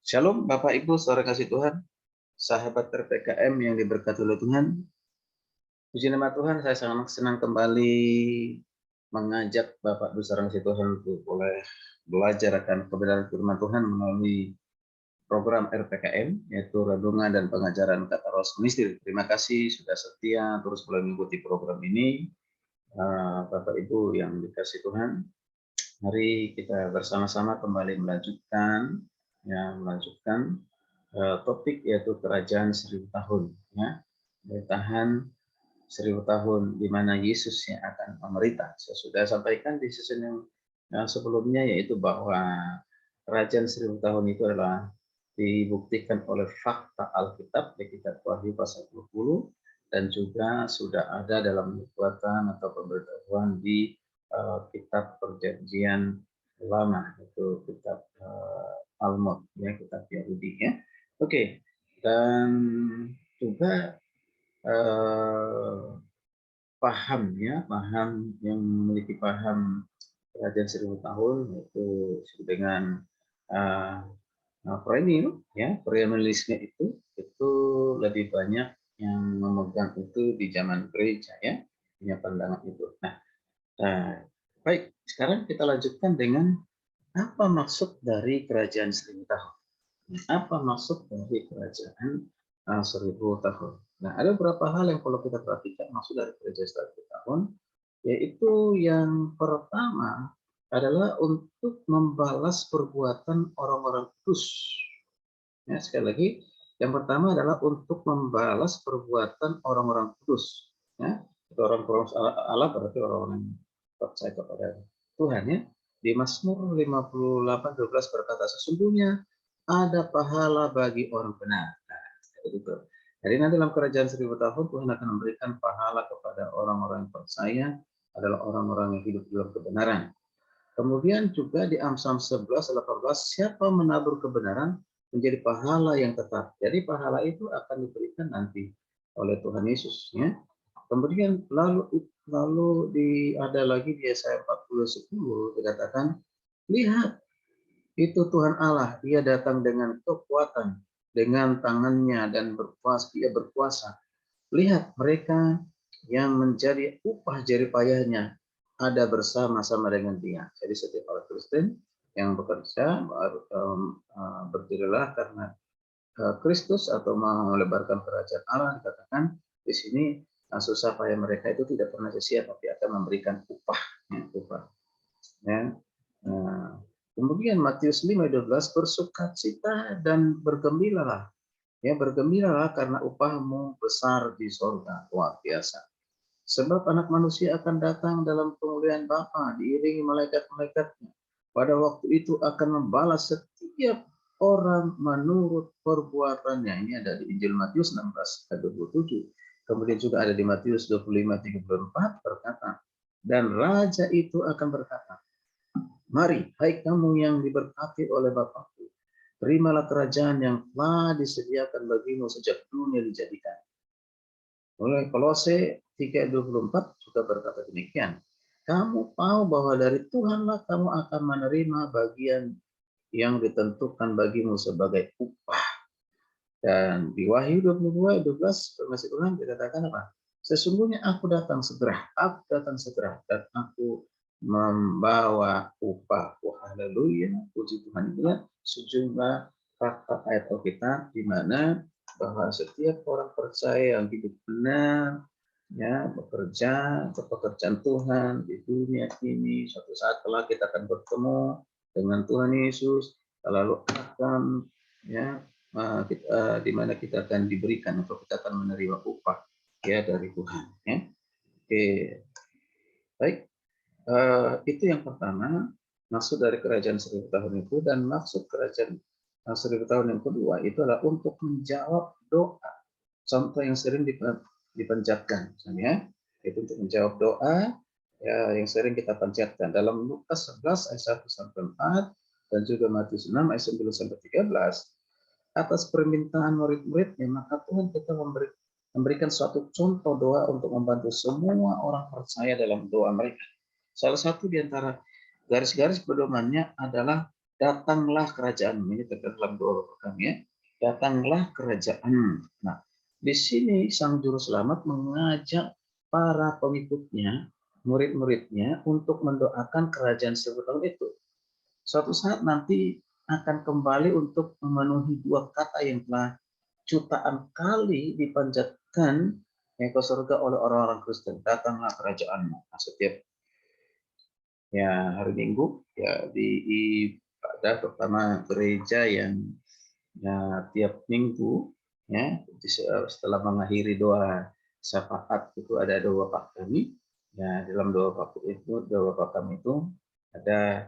Shalom Bapak Ibu saudara kasih Tuhan, sahabat RPKM yang diberkati oleh Tuhan. Puji nama Tuhan, saya sangat senang kembali mengajak Bapak Ibu saudara kasih Tuhan untuk boleh belajar akan kebenaran firman Tuhan melalui program RPKM, yaitu Renungan dan Pengajaran Kata Roh Ministry. Terima kasih sudah setia terus boleh mengikuti program ini. Bapak Ibu yang dikasih Tuhan, mari kita bersama-sama kembali melanjutkan topik yaitu kerajaan 1000 tahun, ya, bertahan 1000 tahun di mana Yesus yang akan memerintah. Saya sudah sampaikan di season yang sebelumnya, yaitu bahwa kerajaan 1000 tahun itu adalah dibuktikan oleh fakta Alkitab di kitab Wahyu pasal 20, dan juga sudah ada dalam nubuatan atau pemberitahuan di kitab Perjanjian Lama, itu kitab Talmud, ya, kitab Yahudi, ya. Oke, dan juga paham yang memiliki paham kerajaan 1000 tahun, yaitu dengan premilenialisme itu lebih banyak yang memegang itu di zaman gereja, ya, punya pandangan itu. Nah, baik, sekarang kita lanjutkan dengan apa maksud dari kerajaan 1000 tahun. Apa maksud dari kerajaan 1000 tahun? Nah, ada beberapa hal yang perlu kita perhatikan maksud dari kerajaan 1000 tahun, yaitu yang pertama adalah untuk membalas perbuatan orang-orang kudus. Ya, sekali lagi, yang pertama adalah untuk membalas perbuatan orang-orang kudus. Ya, itu orang-orang Allah berarti orang-orang yang percaya kepada Tuhan, ya. Di Mazmur 58:12 berkata, sesungguhnya ada pahala bagi orang benar. Nah, itu. Jadi nanti dalam kerajaan 1000 tahun Tuhan akan memberikan pahala kepada orang-orang yang percaya, adalah orang-orang yang hidup dalam kebenaran. Kemudian juga di Amsal 11:18, siapa menabur kebenaran menjadi pahala yang tetap. Jadi pahala itu akan diberikan nanti oleh Tuhan Yesus, ya. Kemudian ada lagi di Yesaya 40:10 dikatakan, lihat, itu Tuhan Allah, Dia datang dengan kekuatan, dengan tangannya dan dia berkuasa. Lihat, mereka yang menjadi upah jerih payahnya ada bersama-sama dengan Dia. Jadi setiap orang Kristen yang bekerja berdirilah karena Kristus atau melebarkan kerajaan Allah, dikatakan di sini susah payah mereka itu tidak pernah sia-sia, tapi akan memberikan upah, ya. Nah, kemudian Matius 5:12, bersukacita dan bergembiralah. Ya, bergembiralah karena upahmu besar di sorga. Luar biasa. Sebab anak manusia akan datang dalam kemuliaan Bapa diiringi malaikat-malaikatnya. Pada waktu itu akan membalas setiap orang menurut perbuatannya. Ini ada di Injil Matius 16:27. Kemudian juga ada di Matius 25:34 berkata, dan Raja itu akan berkata, mari, hai kamu yang diberkati oleh Bapakku, terimalah kerajaan yang telah disediakan bagimu sejak dunia dijadikan. Oleh Kolose 3:24 juga berkata demikian. Kamu tahu bahwa dari Tuhanlah kamu akan menerima bagian yang ditentukan bagimu sebagai upah. Dan di Wahyu 22:12 masih Tuhan dikatakan apa? Sesungguhnya aku datang segera, dan aku membawa upah. Haleluya, puji Tuhan. Itulah sejumlah fakta ayat Alkitab di mana bahwa setiap orang percaya yang hidup benar, ya, bekerja untuk pekerjaan Tuhan di dunia ini, suatu saat kelak kita akan bertemu dengan Tuhan Yesus, lalu akan, ya, di mana kita akan diberikan atau kita akan menerima upah, ya, dari Tuhan, ya. Oke, baik. Itu yang pertama, maksud dari kerajaan 1000 tahun itu. Dan maksud kerajaan 1000 tahun yang kedua itu adalah untuk menjawab doa. Contoh yang sering dipanjatkan, misalnya, itu untuk menjawab doa, ya, yang sering kita panjatkan dalam Lukas 11 ayat 1-4 dan juga Matius 6 ayat 9-13. Atas permintaan murid-muridnya, maka Tuhan kita memberikan suatu contoh doa untuk membantu semua orang percaya dalam doa mereka. Salah satu di antara garis-garis pedomannya adalah datanglah kerajaan. Ini terkait dalam doa Bapak kami ya. Datanglah kerajaan. Nah, di sini Sang Juru Selamat mengajak para pengikutnya, murid-muridnya untuk mendoakan kerajaan 1000 tahun itu. Suatu saat nanti akan kembali untuk memenuhi dua kata yang telah jutaan kali dipanjatkan ke surga oleh orang-orang Kristen. Datanglah kerajaanmu. Nah, setiap ya hari Minggu ya di pada pertama gereja yang ya tiap minggu ya setelah mengakhiri doa syafaat itu ada doa Bapak kami ya dalam doa Bapak kami itu ada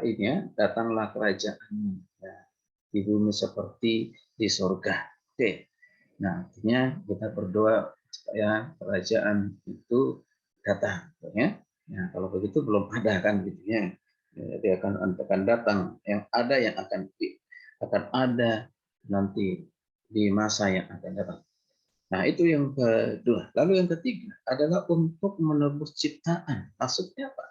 ini ya datanglah kerajaanmu ya, di bumi seperti di surga. Oke. Nah, artinya kita berdoa supaya kerajaan itu datang, ya. Nah, kalau begitu belum ada kan gitu ya. Dia akan datang, yang ada yang akan ada nanti di masa yang akan datang. Nah, itu yang kedua. Lalu yang ketiga adalah untuk menebus ciptaan. Maksudnya apa?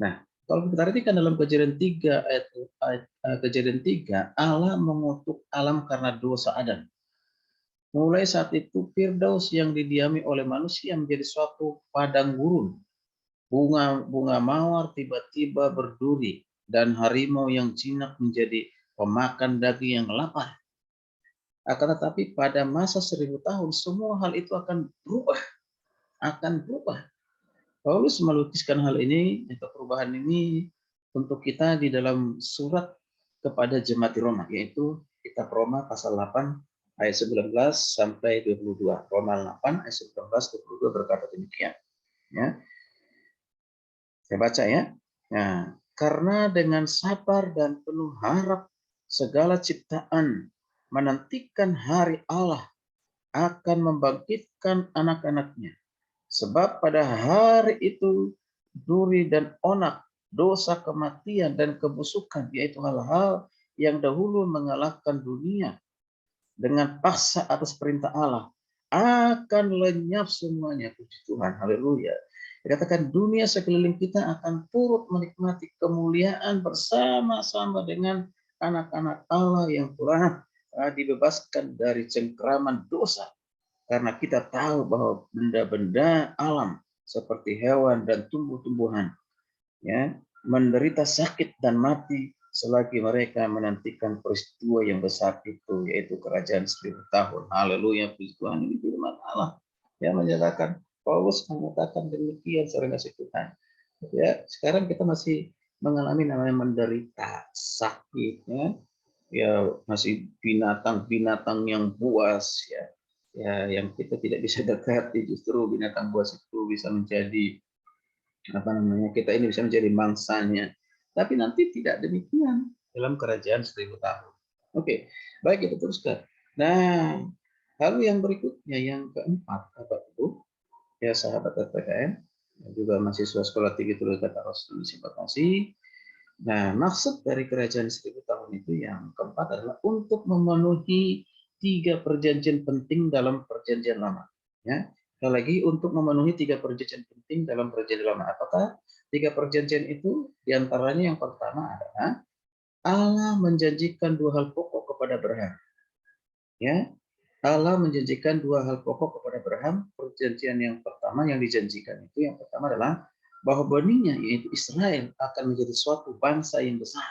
Nah, kalau kita perhatikan dalam Kejadian 3 Kejadian 3, Allah mengutuk alam karena dosa Adam. Mulai saat itu Firdaus yang didiami oleh manusia menjadi suatu padang gurun. Bunga-bunga mawar tiba-tiba berduri dan harimau yang jinak menjadi pemakan daging yang lapar. Akan tetapi pada masa 1000 tahun semua hal itu akan berubah. Paulus melukiskan hal ini atau perubahan ini untuk kita di dalam surat kepada jemaat di Roma, yaitu kitab Roma pasal 8 ayat 19 sampai 22. Roma 8 ayat 19 22 berkata demikian. Ya. Saya baca ya. Nah, karena dengan sabar dan penuh harap segala ciptaan menantikan hari Allah akan membangkitkan anak-anaknya. Sebab pada hari itu duri dan onak, dosa kematian dan kebusukan, yaitu hal-hal yang dahulu mengalahkan dunia dengan paksa atas perintah Allah, akan lenyap semuanya. Puji Tuhan, haleluya. Dikatakan dunia sekeliling kita akan turut menikmati kemuliaan bersama-sama dengan anak-anak Allah yang telah dibebaskan dari cengkraman dosa. Karena kita tahu bahwa benda-benda alam seperti hewan dan tumbuh-tumbuhan ya menderita sakit dan mati selagi mereka menantikan peristiwa yang besar itu, yaitu kerajaan 1000 tahun. Haleluya, puji Tuhan. Ini firman Allah yang menyatakan, Paulus mengatakan demikian, saudara kasih Tuhan. Ya, sekarang kita masih mengalami namanya menderita sakit, ya masih binatang-binatang yang buas ya yang kita tidak bisa dekati, justru binatang buas itu bisa menjadi apa namanya, kita ini bisa menjadi mangsanya. Tapi nanti tidak demikian dalam kerajaan 1000 tahun. Oke, baik kita teruskan. Nah, lalu yang berikutnya yang keempat, Bapak Ibu, ya sahabat PPKN, juga mahasiswa sekolah tinggi Tulis Kata Rasul Kasih. Nah, maksud dari kerajaan 1000 tahun itu yang keempat adalah untuk memenuhi 3 perjanjian penting dalam perjanjian lama. Ya, sekali lagi untuk memenuhi 3 perjanjian penting dalam perjanjian lama. Apakah 3 perjanjian itu? Diantaranya yang pertama adalah Allah menjanjikan 2 hal pokok kepada Abraham. Ya, Allah menjanjikan 2 hal pokok kepada Abraham. Perjanjian yang pertama yang dijanjikan itu yang pertama adalah bahwa benihnya yaitu Israel akan menjadi suatu bangsa yang besar.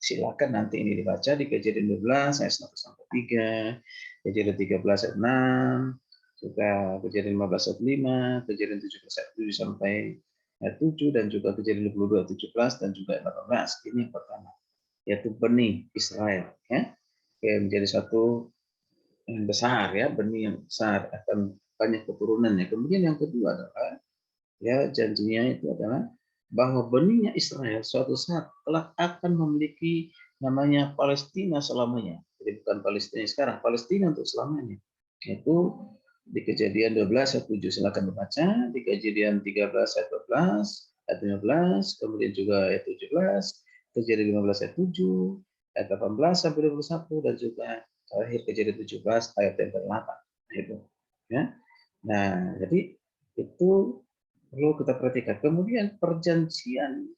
Silakan nanti ini dibaca di Kejadian 12 ayat 1 sampai 3, Kejadian 13 ayat 6, juga Kejadian 15 ayat 5, Kejadian 17 ayat 7 sampai ayat 7 dan juga Kejadian 22 ayat 17 dan juga ayat 18. Ini yang pertama, yaitu benih Israel ya. Oke, menjadi satu yang besar ya, benih yang besar akan banyak keturunannya. Kemudian yang kedua adalah ya janjinya itu adalah bahwa benihnya Israel suatu saat kelak akan memiliki namanya Palestina selamanya. Jadi bukan Palestina sekarang, Palestina untuk selamanya. Itu di Kejadian 12 ayat 7 silakan dibaca, di Kejadian 13 ayat 12, ayat 15, kemudian juga ayat 17, Kejadian 15 ayat 7, ayat 18 sampai 21 dan juga terakhir Kejadian 17 ayat yang ke-8. Itu ya. Nah, jadi itu perlu kita perhatikan. Kemudian perjanjian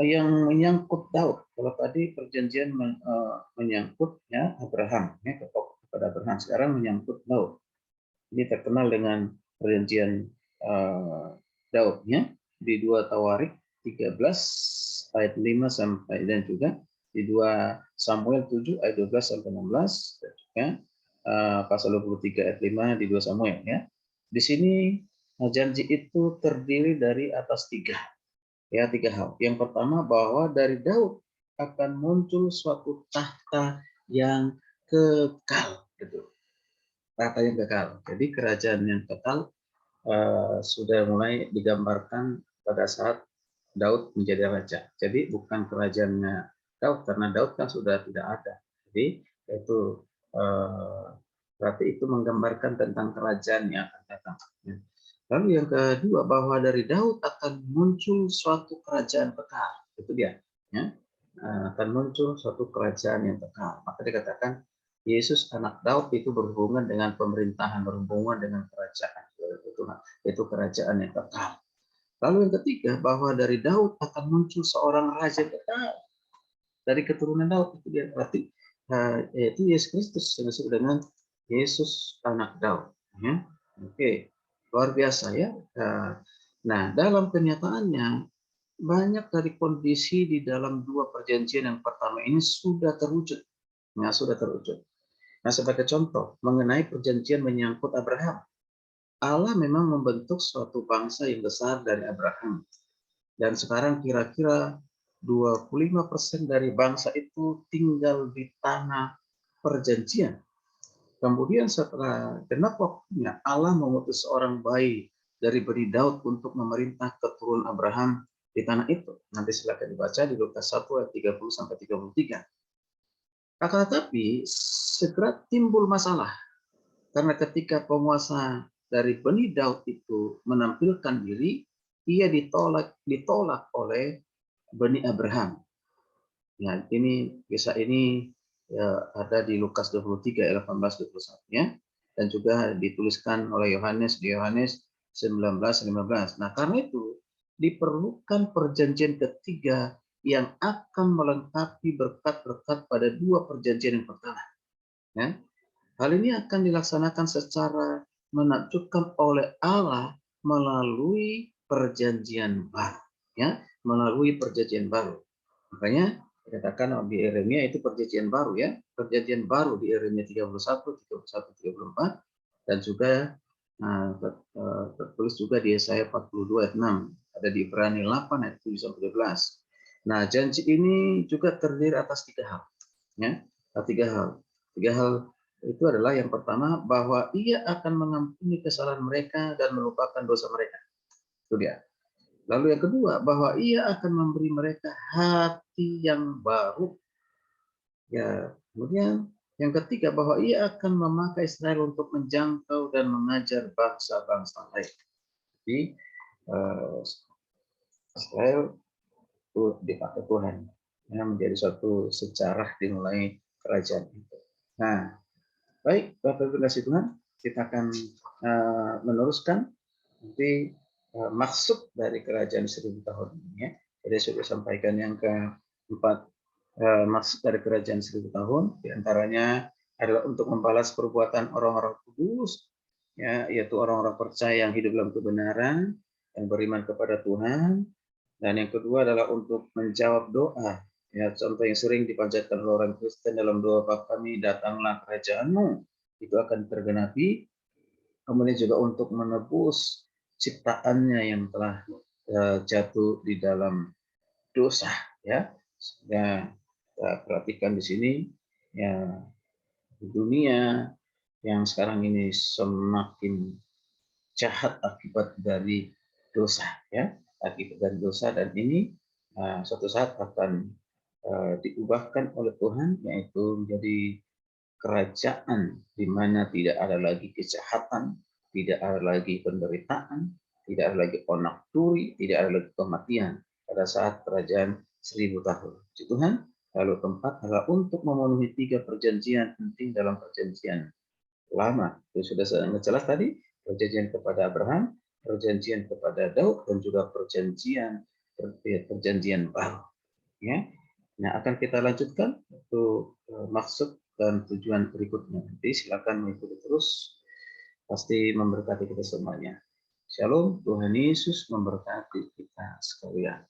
yang menyangkut Daud. Kalau tadi perjanjian menyangkut ya Abraham, ya kepada Abraham. Sekarang menyangkut Daud. Ini terkenal dengan perjanjian Daud, ya, di 2 Tawarik 13 ayat 5 sampai, dan juga di 2 Samuel 7 ayat 12 sampai 16, dan juga pasal 23 ayat 5 di 2 Samuel, ya. Di sini janji itu terdiri dari atas 3 hal. Yang pertama, bahwa dari Daud akan muncul suatu tahta yang kekal, gitu. Tahta yang kekal. Jadi kerajaan yang kekal sudah mulai digambarkan pada saat Daud menjadi raja. Jadi bukan kerajaannya Daud, karena Daud kan sudah tidak ada. Jadi itu berarti itu menggambarkan tentang kerajaan yang akan datang. Lalu yang kedua, bahwa dari Daud akan muncul suatu kerajaan kekal. Itu dia. Ya. Akan muncul suatu kerajaan yang kekal. Maka dikatakan Yesus anak Daud itu berhubungan dengan pemerintahan, berhubungan dengan kerajaan. Itu kerajaan yang kekal. Lalu yang ketiga, bahwa dari Daud akan muncul seorang raja kekal. Dari keturunan Daud. Itu dia. Berarti yaitu Yesus Kristus yang disebut dengan Yesus anak Daud. Ya. Oke. Luar biasa, ya. Nah, dalam kenyataannya banyak dari kondisi di dalam 2 perjanjian yang pertama ini sudah terwujud. Nah, sudah terwujud. Nah, sebagai contoh mengenai perjanjian menyangkut Abraham, Allah memang membentuk suatu bangsa yang besar dari Abraham. Dan sekarang kira-kira 25% dari bangsa itu tinggal di tanah perjanjian. Kemudian setelah genap waktunya, Allah mengutus seorang bayi dari Bani Daud untuk memerintah keturunan Abraham di tanah itu. Nanti silakan dibaca di Lukas 1 ayat 30 sampai 33. Akan tetapi segera timbul masalah, karena ketika penguasa dari Bani Daud itu menampilkan diri, ia ditolak oleh Bani Abraham. Nah, ini kisah ini ya, ada di Lukas 23 ayat 18-21, ya, dan juga dituliskan oleh Yohanes di Yohanes 19:15. Nah, karena itu diperlukan perjanjian ketiga yang akan melengkapi berkat-berkat pada 2 perjanjian yang pertama. Ya. Hal ini akan dilaksanakan secara menakjubkan oleh Allah melalui perjanjian baru. Ya, melalui perjanjian baru. Makanya dikatakan di Yeremia itu perjanjian baru, ya. Perjanjian baru di Yeremia 31, 31, 34, dan juga tertulis juga di Yesaya 42 ayat 6, ada di Ibrani 8 ayat 7 sampai 12. Nah, janji ini juga terdiri atas 3 hal, ya. 3 hal. 3 hal itu adalah yang pertama, bahwa ia akan mengampuni kesalahan mereka dan melupakan dosa mereka. Itu dia. Lalu yang kedua, bahwa ia akan memberi mereka hati yang baru. Ya, kemudian yang ketiga, bahwa ia akan memakai Israel untuk menjangkau dan mengajar bangsa-bangsa lain. Jadi Israel itu dipakai Tuhan, ya, menjadi suatu sejarah dimulai kerajaan itu. Nah, baik Bapak Ibu kasih Tuhan, kita akan meneruskan nanti maksud dari kerajaan 1000 tahun ini, ya. Jadi sudah sampaikan yang keempat, maksud dari kerajaan 1000 tahun diantaranya adalah untuk membalas perbuatan orang-orang kudus, ya, yaitu orang-orang percaya yang hidup dalam kebenaran, yang beriman kepada Tuhan. Dan yang kedua adalah untuk menjawab doa, ya, contoh yang sering dipanjatkan oleh orang Kristen dalam doa Bapa kami, datanglah kerajaanmu, itu akan tergenapi. Kemudian juga untuk menebus ciptaannya yang telah jatuh di dalam dosa, ya. Ya, kita perhatikan di sini, ya, di dunia yang sekarang ini semakin jahat akibat dari dosa, ya, akibat dari dosa, dan ini suatu saat akan diubahkan oleh Tuhan, yaitu menjadi kerajaan di mana tidak ada lagi kejahatan, tidak ada lagi penderitaan, tidak ada lagi onak duri, tidak ada lagi kematian pada saat kerajaan 1000 tahun. Puji Tuhan. Lalu keempat adalah untuk memenuhi 3 perjanjian penting dalam perjanjian lama. Itu sudah sangat jelas tadi, perjanjian kepada Abraham, perjanjian kepada Daud, dan juga perjanjian perjanjian baru. Ya, nah akan kita lanjutkan untuk maksud dan tujuan berikutnya. Nanti silakan mengikuti terus, pasti memberkati kita semuanya. Shalom, Tuhan Yesus memberkati kita sekalian.